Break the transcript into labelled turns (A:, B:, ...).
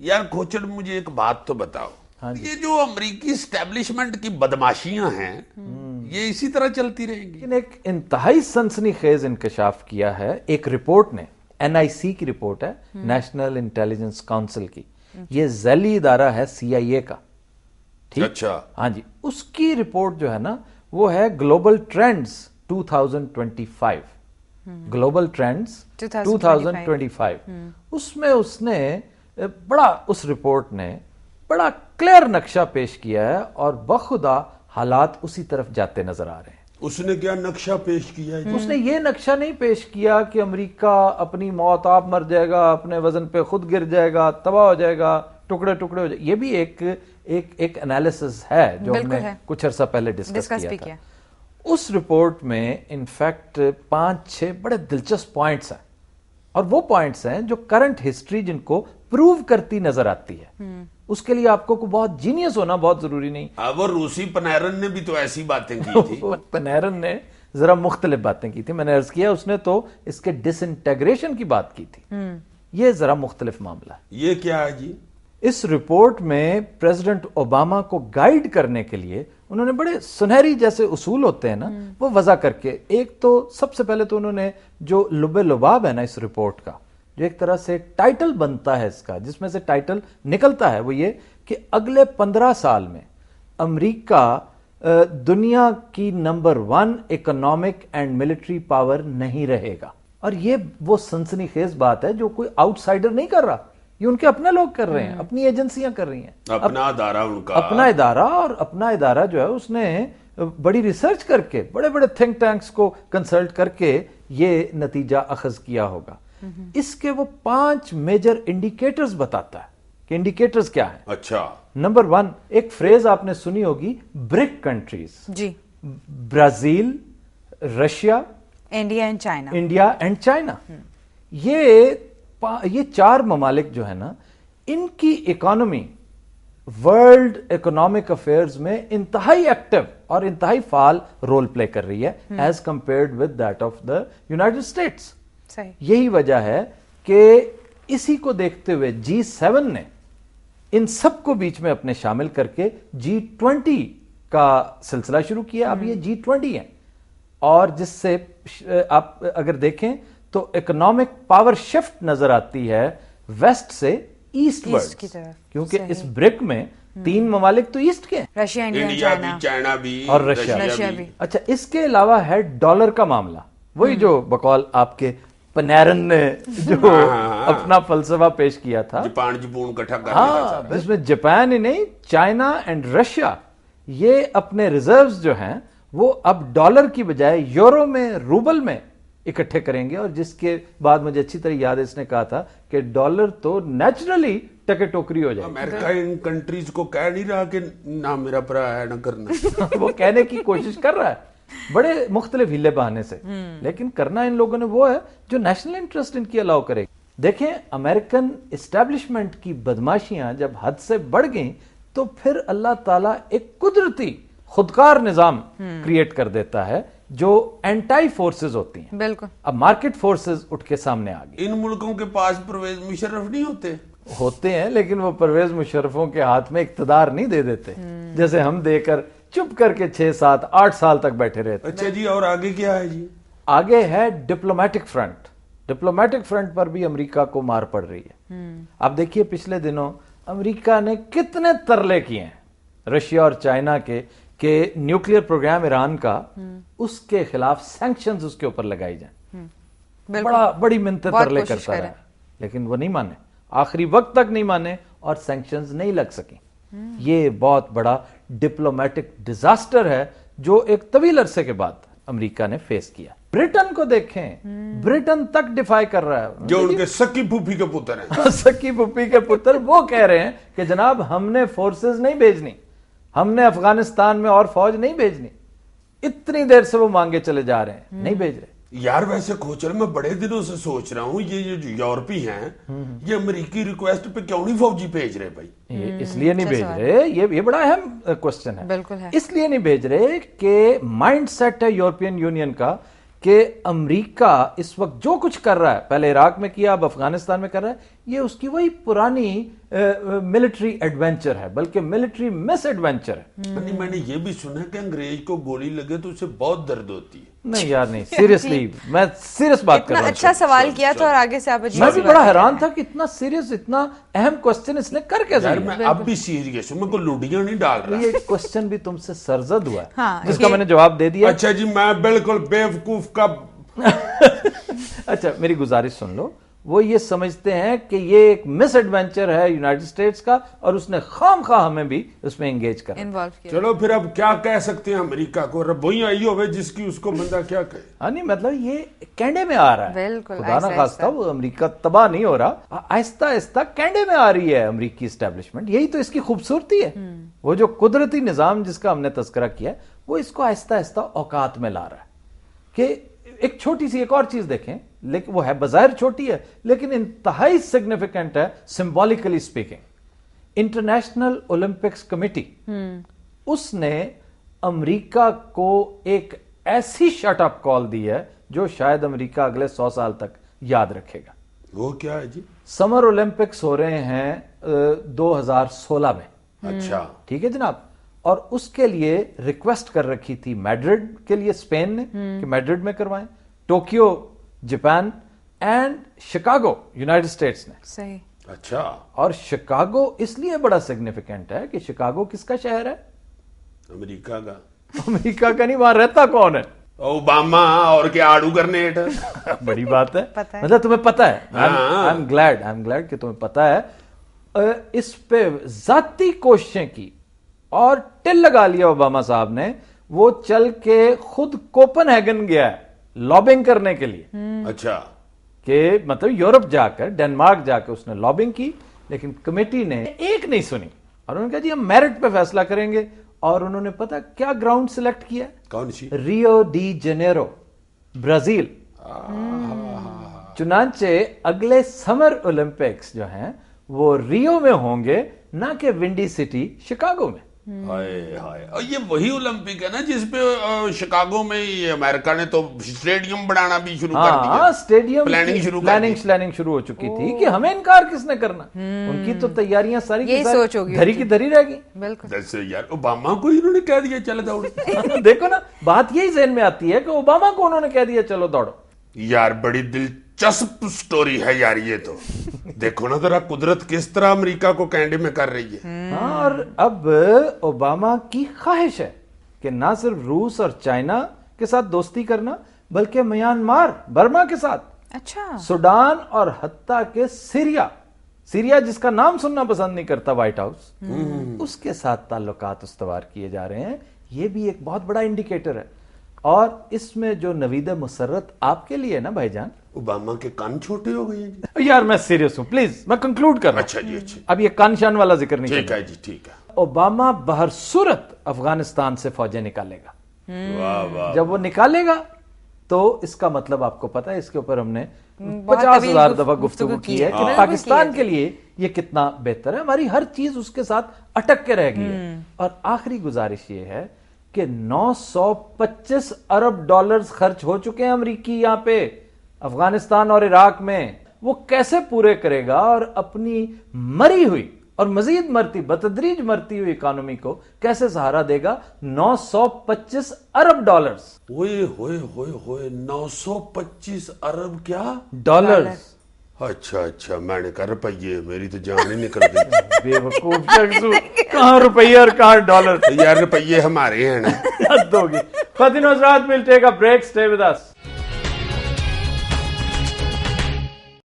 A: یار کھوچر مجھے ایک بات تو بتاؤ، یہ جو امریکی اسٹیبلشمنٹ کی بدماشیاں ہیں یہ اسی طرح چلتی رہیں گی؟
B: لیکن ایک انتہائی سنسنی خیز انکشاف کیا ہے ایک رپورٹ نے، NIC کی رپورٹ ہے، نیشنل انٹیلیجنس کاؤنسل کی، یہ ذیلی ادارہ ہے CIA کا، ٹھیک؟
A: اچھا
B: ہاں جی، اس کی رپورٹ جو ہے نا وہ ہے گلوبل ٹرینڈز 2025، گلوبل ٹرینڈز 2025، اس میں اس نے اس رپورٹ نے بڑا کلیئر نقشہ پیش کیا ہے اور بخدا حالات اسی طرف جاتے نظر آ رہے ہیں۔
A: اس نے کیا نقشہ پیش کیا ہے؟
B: اس نے یہ نقشہ نہیں پیش کیا کہ امریکہ اپنی موت آپ مر جائے گا، اپنے وزن پہ خود گر جائے گا، تباہ ہو جائے گا، ٹکڑے ٹکڑے ہو جائے، یہ بھی ایک انالیسس ہے جو ہم نے کچھ عرصہ پہلے ڈسکس کیا تھا۔ اس رپورٹ میں انفیکٹ 5-6 بڑے دلچسپ پوائنٹس ہیں، اور وہ پوائنٹس ہیں جو کرنٹ ہسٹری جن کو پروو کرتی نظر آتی ہے۔ اس کے لیے آپ کو بہت جینیس ہونا بہت ضروری نہیں۔
A: وہ روسی پنیرن نے بھی تو ایسی باتیں کی تھی۔
B: پنیرن نے ذرا مختلف باتیں کی تھی، میں نے عرض کیا اس نے تو اس کے ڈس انٹیگریشن کی بات کی تھی، یہ ذرا مختلف معاملہ ہے۔
A: یہ کیا ہے جی؟
B: اس رپورٹ میں پریزیڈنٹ اوباما کو گائیڈ کرنے کے لیے انہوں نے بڑے سنہری جیسے اصول ہوتے ہیں نا وہ وضع کر کے، ایک تو سب سے پہلے تو انہوں نے جو لب لباب ہے نا اس رپورٹ کا، جو ایک طرح سے ٹائٹل بنتا ہے اس کا، جس میں سے ٹائٹل نکلتا ہے، وہ یہ کہ اگلے 15 سال میں امریکہ دنیا کی number 1 economic and military power نہیں رہے گا۔ اور یہ وہ سنسنی خیز بات ہے جو کوئی آؤٹ سائڈر نہیں کر رہا، یہ ان کے اپنے لوگ کر رہے ہیں، اپنی ایجنسیاں کر رہی ہیں،
A: اپنا ادارہ ان کا،
B: اپنا ادارہ، اور اپنا ادارہ جو ہے اس نے بڑی ریسرچ کر کے، بڑے بڑے تھنک ٹینکس کو کنسلٹ کر کے یہ نتیجہ اخذ کیا ہوگا۔ اس کے وہ 5 میجر انڈیکیٹرز بتاتا ہے کہ انڈیکیٹرز کیا ہیں۔
A: اچھا،
B: نمبر 1، ایک فریز آپ نے سنی ہوگی، برک کنٹریز،
C: جی،
B: Brazil, Russia,
C: India and China.
B: یہ 4 ممالک جو ہے نا، ان کی اکانومی ورلڈ اکنامک افیئرز میں انتہائی ایکٹیو اور انتہائی فعال رول پلے کر رہی ہے as compared with that of the United States. یہی وجہ ہے کہ اسی کو دیکھتے ہوئے G7 نے ان سب کو بیچ میں اپنے شامل کر کے G20 کا سلسلہ شروع کیا۔ اب یہ G20 ہے، اور جس سے آپ اگر دیکھیں تو اکنامک پاور شفٹ نظر آتی ہے ویسٹ سے ایسٹ ورڈ کی طرف، کیونکہ اس برک میں 3 ممالک تو ایسٹ کے ہیں،
C: رشیا،
A: انڈیا بھی، چائنا بھی
B: اور رشیا بھی۔ اچھا، اس کے علاوہ ہے ڈالر کا معاملہ، وہی جو بقول آپ کے پنیرن نے جو اپنا فلسفہ پیش کیا تھا،
A: جپون کٹھا کرنے،
B: جس میں جاپان ہی نہیں، چائنا اینڈ رشیا یہ اپنے ریزروز جو ہیں وہ اب ڈالر کی بجائے یورو میں، روبل میں اکٹھے کریں گے، اور جس کے بعد مجھے اچھی طرح یاد ہے اس نے کہا تھا کہ ڈالر تو نیچرلی ٹکے ٹوکری ہو جائے۔
A: امریکہ ان کنٹریز کو کہہ نہیں رہا کہ نہ میرا برا ہے نہ کرنا،
B: وہ کہنے کی کوشش کر رہا ہے بڑے مختلف ہیلے بہانے سے، لیکن کرنا ان لوگوں نے وہ ہے جو نیشنل انٹرسٹ ان کی الاؤ کرے۔ دیکھیں، امریکن اسٹیبلشمنٹ کی بدماشیاں جب حد سے بڑھ گئیں تو پھر اللہ تعالیٰ ایک قدرتی خودکار نظام کریٹ کر دیتا ہے جو اینٹائی فورسز ہوتی ہیں۔
C: بالکل،
B: اب مارکیٹ فورسز اٹھ کے سامنے آ گئی۔
A: ان ملکوں کے پاس پرویز مشرف نہیں
B: ہوتے ہیں، لیکن وہ پرویز مشرفوں کے ہاتھ میں اقتدار نہیں دے دیتے، جیسے ہم دے کر چپ کر کے 6، 7، 8 سال تک بیٹھے رہتے۔
A: اچھا جی، اور آگے کیا ہے جی؟
B: آگے ہے ڈپلومیٹک فرنٹ۔ ڈپلومیٹک فرنٹ پر بھی امریکہ کو مار پڑ رہی ہے۔ آپ دیکھیے پچھلے دنوں امریکہ نے کتنے ترلے کیے ہیں رشیا اور چائنا کے کہ نیوکلیئر پروگرام ایران کا، اس کے خلاف سینکشنز اس کے اوپر لگائی جائیں، بڑی منتیں ترلے کرتا رہا، لیکن وہ نہیں مانے، آخری وقت تک نہیں مانے اور سینکشنز نہیں لگ سکیں۔ یہ بہت بڑا ڈپلومیٹک ڈیزاسٹر ہے جو ایک طویل عرصے کے بعد امریکہ نے فیس کیا۔ برٹن کو دیکھیں، برٹن تک ڈیفائی کر رہا ہے،
A: جو ان کے سکی پھوپھی کے پتر ہیں،
B: سکی پھوپھی کے پتر، وہ کہہ رہے ہیں کہ جناب ہم نے فورسز نہیں بھیجنی، ہم نے افغانستان میں اور فوج نہیں بھیجنی، اتنی دیر سے وہ مانگے چلے جا رہے ہیں، نہیں بھیج رہے۔
A: یار ویسے کھوچر میں بڑے دنوں سے سوچ رہا ہوں یہ جو یورپی ہیں یہ امریکی ریکویسٹ پہ کیوں نہیں فوجی بھیج رہے بھائی؟
B: اس لیے نہیں بھیج رہے، یہ بڑا اہم کوسچن ہے۔
C: بالکل ہے،
B: اس لیے نہیں بھیج رہے کہ مائنڈ سیٹ ہے یورپین یونین کا کہ امریکہ اس وقت جو کچھ کر رہا ہے، پہلے عراق میں کیا، اب افغانستان میں کر رہا ہے، یہ اس کی وہی پرانی ملٹری ایڈونچر ہے، بلکہ ملٹری مس ایڈونچر ہے۔
A: میں نے یہ بھی سنا کہ انگریز کو گولی لگے تو اسے بہت درد ہوتی ہے۔
B: نہیں یار نہیں، سیریسلی میں سیریس بات کر رہا ہوں۔
C: اچھا سوال کیا تو اور آگے سے آپ
B: میں بھی بڑا حیران تھا کہ اتنا سیریس، اتنا اہم کوسچن اس نے کر کیسے
A: میں اب بھی سیریس ہوں، میں کوئی لوڈیاں نہیں ڈال رہا۔
B: یہ کوسچن بھی تم سے سرزد ہوا ہے
C: ہاں،
B: جس کا میں نے جواب دے دیا۔
A: اچھا جی، میں بالکل بیوقوف کا
B: اچھا میری گزارش سن لو، وہ یہ سمجھتے ہیں کہ یہ ایک مس ایڈونچر ہے یونائٹڈ اسٹیٹس کا، اور اس نے خام خواہ ہمیں بھی اس میں انگیج کرا۔
C: انوالو کیا۔
A: چلو پھر اب کیا کہہ سکتے ہیں امریکہ کو؟ رب وہی آئی ہوئے جس کی اس کو بندہ کیا کہے۔
B: نہیں مطلب یہ کینڈے میں آ رہا ہے،
C: بالکل،
B: خدا نہ خواستہ وہ امریکہ تباہ نہیں ہو رہا، آہستہ آہستہ کینڈے میں آ رہی ہے امریکی اسٹیبلشمنٹ۔ یہی تو اس کی خوبصورتی ہے، وہ جو قدرتی نظام جس کا ہم نے تذکرہ کیا وہ اس کو آہستہ آہستہ اوقات میں لا رہا ہے۔ کہ ایک چھوٹی سی ایک اور چیز دیکھیں، لیکن وہ ہے بظاہر چھوٹی ہے لیکن انتہائی سگنیفیکنٹ ہے symbolically speaking. International Olympics Committee اس نے امریکہ کو ایک ایسی شٹ اپ کال دی ہے جو شاید امریکہ اگلے 100 سال تک یاد رکھے گا۔
A: وہ کیا ہے جی؟
B: سمر اولمپکس ہو رہے ہیں 2016 میں،
A: اچھا
B: ٹھیک ہے جناب، اور اس کے لیے ریکویسٹ کر رکھی تھی میڈرڈ کے لیے اسپین نے کہ میڈرڈ میں کروائیں، Tokyo Japan, and Chicago United States نے۔
C: صحیح۔
A: اچھا،
B: اور شکاگو اس لیے بڑا سگنیفیکنٹ ہے کہ شکاگو کس کا شہر ہے؟
A: امریکہ کا۔
B: امریکہ کا نہیں، وہاں رہتا کون ہے؟
A: اوباما اور کیا آڑو گرنیٹ۔
B: بڑی بات ہے،
C: پتہ ہے۔
B: مطلب تمہیں پتا ہے۔ آئی ایم گلیڈ کہ تمہیں پتا ہے۔ اس پہ ذاتی کوششیں کی اور ٹل لگا لیا اوباما صاحب نے، وہ چل کے خود کوپن ہیگن گیا ہے لابنگ کرنے کے لیے۔
A: اچھا،
B: کہ مطلب یورپ جا کر، ڈنمارک جا کے اس نے لابنگ کی، لیکن کمیٹی نے ایک نہیں سنی اور انہوں نے کہا جی ہم میرٹ پہ فیصلہ کریں گے۔ اور انہوں نے پتا کیا گراؤنڈ سلیکٹ کیا؟
A: کون سی؟
B: Rio de Janeiro, Brazil. چنانچہ اگلے سمر اولمپکس جو ہیں وہ ریو میں ہوں گے، نہ کہ ونڈی سٹی شکاگو میں۔
A: ہائے ہائے، اور یہ وہی اولمپک ہے نا جس پہ شکاگو میں امریکہ نے تو اسٹیڈیم بنانا بھی شروع کر دیا۔
B: ہاں، اسٹیڈیم
A: پلاننگ
B: شروع ہو چکی تھی کہ ہمیں انکار کس نے کرنا، ان کی تو تیاریاں ساری کی ساری دھری کی دھری رہ گئی۔
A: بالکل یار، اوباما کو انہوں نے کہہ دیا چلے دوڑو۔
B: دیکھو نا، بات یہی ذہن میں آتی ہے کہ اوباما کو انہوں نے کہہ دیا چلو دوڑو۔
A: یار بڑی دلچسپ سٹوری ہے یار یہ تو۔ دیکھو نا ذرا قدرت کس طرح امریکہ کو کینڈے میں کر رہی ہے۔
B: اور اب اوباما کی خواہش ہے کہ نہ صرف روس اور چائنا کے ساتھ دوستی کرنا، بلکہ میانمار، برما کے ساتھ،
C: اچھا،
B: سوڈان اور حتیٰ کہ سیریا جس کا نام سننا پسند نہیں کرتا وائٹ ہاؤس، اس کے ساتھ تعلقات استوار کیے جا رہے ہیں۔ یہ بھی ایک بہت بڑا انڈیکیٹر ہے۔ اور اس میں جو نوید مسرت آپ کے لیے نا بھائی جان،
A: اوباما کے کان چھوٹے ہو گئے ہیں۔
B: یار میں سیریس ہوں، پلیز میں کنکلوڈ کر رہا ہوں۔
A: اچھا جی، اچھا،
B: اب یہ کان شان والا ذکر نہیں
A: ٹھیک
B: کرنا۔
A: ہے جی، ٹھیک ہے۔
B: اوباما بہر صورت افغانستان سے فوجیں نکالے گا۔
A: واہ واہ،
B: جب وہ نکالے گا تو اس کا مطلب آپ کو پتا ہے، اس کے اوپر ہم نے 50,000 دفعہ گفتگو کی ہے کہ پاکستان کے لیے یہ کتنا بہتر ہے۔ ہماری ہر چیز اس کے ساتھ اٹک کے رہ گئی ہے۔ اور آخری گزارش یہ ہے کہ 925 ارب ڈالرز خرچ ہو چکے ہیں امریکی یہاں پہ افغانستان اور عراق میں۔ وہ کیسے پورے کرے گا اور اپنی مری ہوئی اور مزید مرتی، بتدریج مرتی ہوئی اکانومی کو کیسے سہارا دے گا؟ 925 ارب ڈالرز۔
A: ہوئے ہوئے ہوئے ہوئے 925 ارب کیا
B: ڈالرز؟
A: اچھا، میں نے کہا روپیے، میری تو جان ہی نکل گئی۔
B: بے وقوف شخص، کہاں روپیہ اور کہاں ڈالر؟
A: یار روپیے ہمارے ہیں نا۔
B: حد ہوگی۔ خواتین و حضرات، we'll take a break. Stay with us.